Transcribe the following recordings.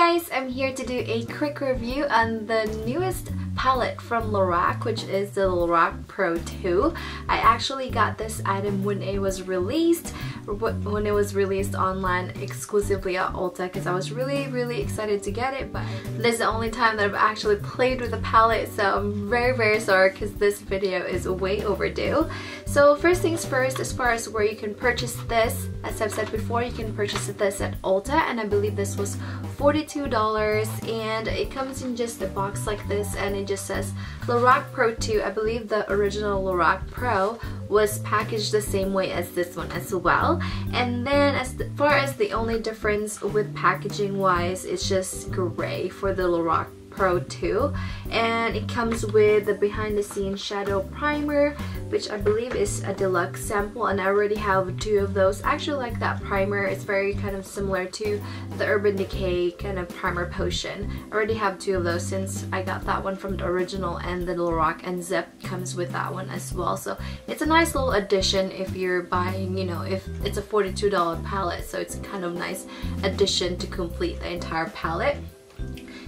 guys, I'm here to do a quick review on the newest palette from Lorac, which is the Lorac Pro 2. I actually got this item when it was released online exclusively at Ulta because I was really excited to get it, but this is the only time that I've actually played with the palette, so I'm very sorry because this video is way overdue. So first things first, as far as where you can purchase this, as I've said before, you can purchase this at Ulta, and I believe this was $42, and it comes in just a box like this, and it just says Lorac Pro 2. I believe the original Lorac Pro was packaged the same way as this one as well. And then as far as the only difference with packaging wise, it's just gray for the Lorac Pro 2, and it comes with the behind the scenes shadow primer, which I believe is a deluxe sample, and I already have 2 of those. I actually like that primer. It's very kind of similar to the Urban Decay kind of primer potion. I already have 2 of those since I got that one from the original, and the Lorac and Zip comes with that one as well. So it's a nice little addition if you're buying, you know, if it's a $42 palette, so it's a kind of nice addition to complete the entire palette.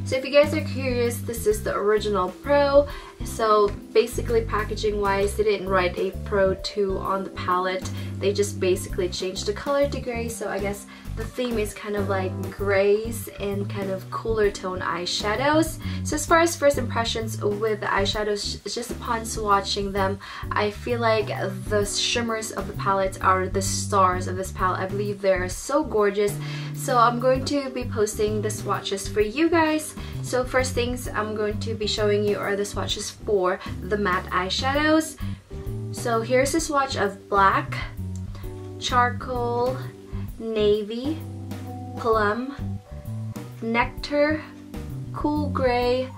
So if you guys are curious, this is the original Pro. So basically packaging wise, they didn't write a Pro 2 on the palette. They just basically changed the color to gray, so I guess the theme is kind of like grays and kind of cooler tone eyeshadows. So as far as first impressions with the eyeshadows, just upon swatching them, I feel like the shimmers of the palette are the stars of this palette. I believe they're so gorgeous. So I'm going to be posting the swatches for you guys. So first things I'm going to be showing you are the swatches for the matte eyeshadows. So here's a swatch of black, charcoal, navy, plum, nectar, cool gray,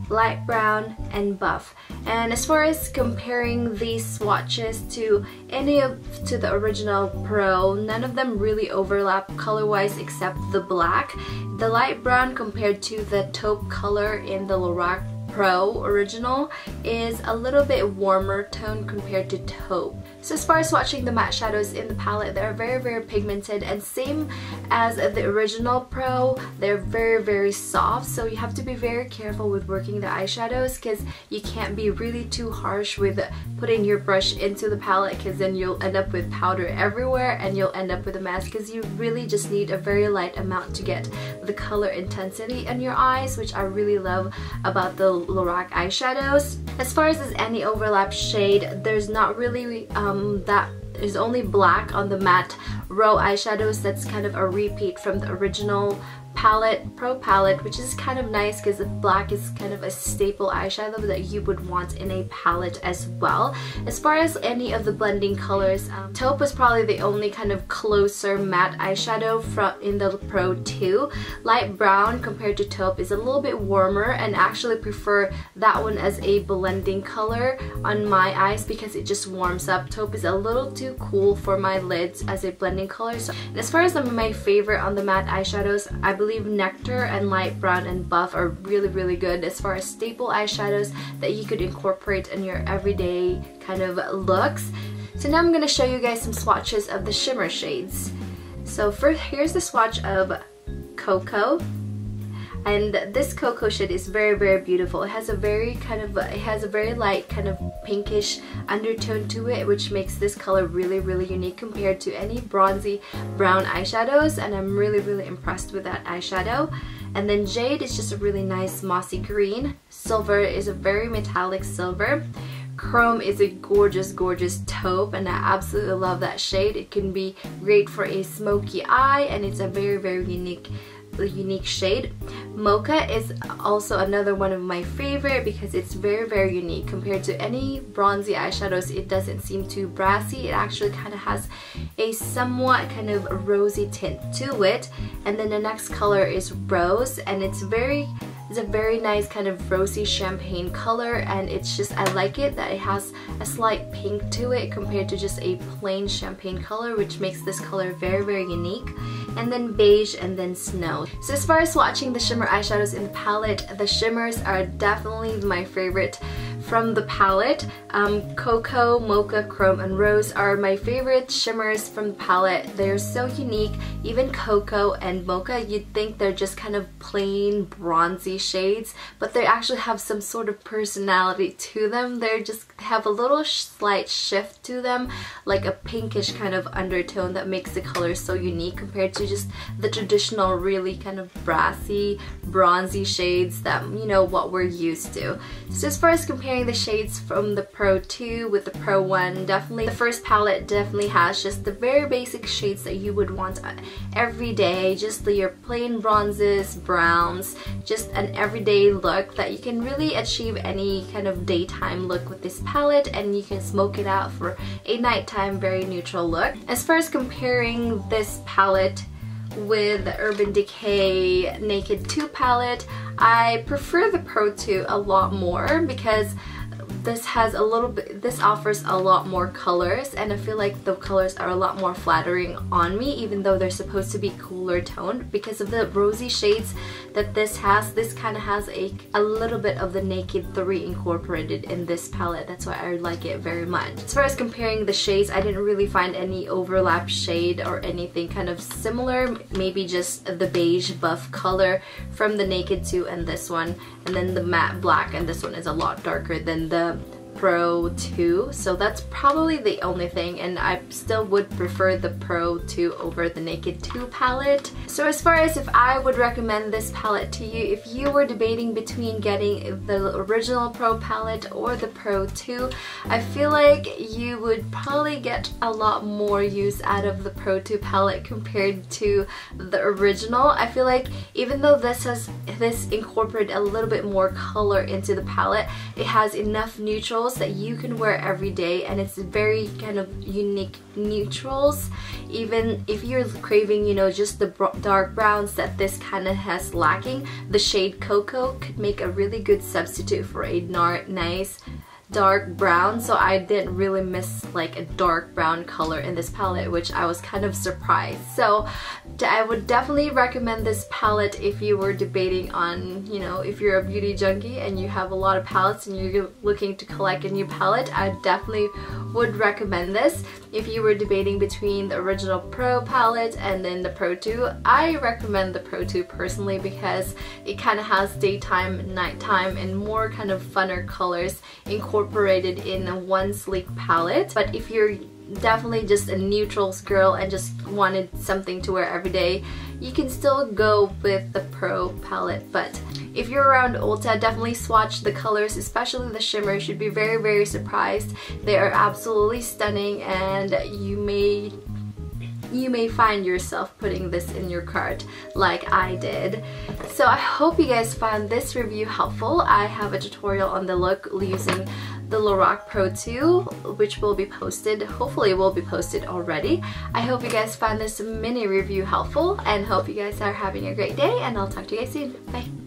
light brown, and buff. And as far as comparing these swatches to the original Pro, none of them really overlap color wise except the black. The light brown compared to the taupe color in the Lorac Pro original is a little bit warmer tone compared to taupe. So as far as swatching the matte shadows in the palette, they're very pigmented, and same as the original Pro, they're very soft, so you have to be very careful with working the eyeshadows because you can't be really too harsh with putting your brush into the palette, because then you'll end up with powder everywhere and you'll end up with a mess, because you really just need a very light amount to get the color intensity in your eyes, which I really love about the Lorac eyeshadows. As far as any overlap shade, there's not really that is only black on the matte Row eyeshadows. That's kind of a repeat from the original Pro palette, which is kind of nice because the black is kind of a staple eyeshadow that you would want in a palette as well. As far as any of the blending colors, taupe was probably the only kind of closer matte eyeshadow in the Pro 2. Light brown compared to taupe is a little bit warmer, and I actually prefer that one as a blending color on my eyes because it just warms up. Taupe is a little too cool for my lids as a blending color. So, and as far as my favorite on the matte eyeshadows, I believe nectar and light brown and buff are really good as far as staple eyeshadows that you could incorporate in your everyday kind of looks. So now I'm going to show you guys some swatches of the shimmer shades. So first, here's the swatch of Cocoa. And this cocoa shade is very beautiful. It has a very light kind of pinkish undertone to it, which makes this color really unique compared to any bronzy brown eyeshadows, and I'm really impressed with that eyeshadow. And then Jade is just a really nice mossy green. Silver is a very metallic silver. Chrome is a gorgeous taupe, and I absolutely love that shade. It can be great for a smoky eye, and it's a very unique shade. Mocha is also another one of my favorite because it's very unique compared to any bronzy eyeshadows. It doesn't seem too brassy. It actually kind of has a somewhat kind of rosy tint to it. And then the next color is Rose, and it's a very nice kind of rosy champagne color, and it's just, I like it that it has a slight pink to it compared to just a plain champagne color, which makes this color very unique. And then beige, and then snow. So as far as swatching the shimmer eyeshadows in the palette, the shimmers are definitely my favorite from the palette. Cocoa, Mocha, Chrome, and Rose are my favorite shimmers from the palette. They're so unique. Even Cocoa and Mocha, you'd think they're just kind of plain bronzy shades, but they actually have some sort of personality to them. They just have a little slight shift to them, like a pinkish kind of undertone that makes the color so unique compared to just the traditional really kind of brassy, bronzy shades that, you know, what we're used to. So as far as comparing the shades from the Pro 2 with the Pro 1, definitely the first palette definitely has just the very basic shades that you would want every day, just your plain bronzes, browns, just an everyday look that you can really achieve any kind of daytime look with this palette, and you can smoke it out for a nighttime very neutral look. As far as comparing this palette with the Urban Decay Naked 2 palette, I prefer the Pro 2 a lot more because this offers a lot more colors, and I feel like the colors are a lot more flattering on me, even though they're supposed to be cooler toned. Because of the rosy shades that this has, this kind of has a little bit of the Naked 3 incorporated in this palette. That's why I like it very much. As far as comparing the shades, I didn't really find any overlap shade or anything kind of similar. Maybe just the beige buff color from the Naked 2 and this one, and then the matte black, and this one is a lot darker than the Pro 2, so that's probably the only thing, and I still would prefer the Pro 2 over the Naked 2 palette. So as far as if I would recommend this palette to you, if you were debating between getting the original Pro palette or the Pro 2, I feel like you would probably get a lot more use out of the Pro 2 palette compared to the original. I feel like even though this incorporated a little bit more color into the palette, it has enough neutrals that you can wear every day, and it's very kind of unique neutrals. Even if you're craving, you know, just the dark browns that this kind of has lacking, the shade Cocoa could make a really good substitute for a nice dark brown. So I didn't really miss like a dark brown color in this palette, which I was kind of surprised. So I would definitely recommend this palette if you were debating on, you know, if you're a beauty junkie and you have a lot of palettes and you're looking to collect a new palette, I definitely would recommend this. If you were debating between the original Pro palette and then the Pro 2, I recommend the Pro 2 personally because it kind of has daytime, nighttime, and more kind of funner colors incorporated in one sleek palette. But if you're definitely just a neutrals girl and just wanted something to wear every day, you can still go with the Pro palette. But if you're around Ulta, definitely swatch the colors, especially the shimmer. You should be very, very surprised. They are absolutely stunning, and you may find yourself putting this in your cart like I did. So I hope you guys found this review helpful. I have a tutorial on the look using the Lorac Pro 2, which will be posted, hopefully will be posted already. I hope you guys found this mini review helpful, and hope you guys are having a great day, and I'll talk to you guys soon. Bye!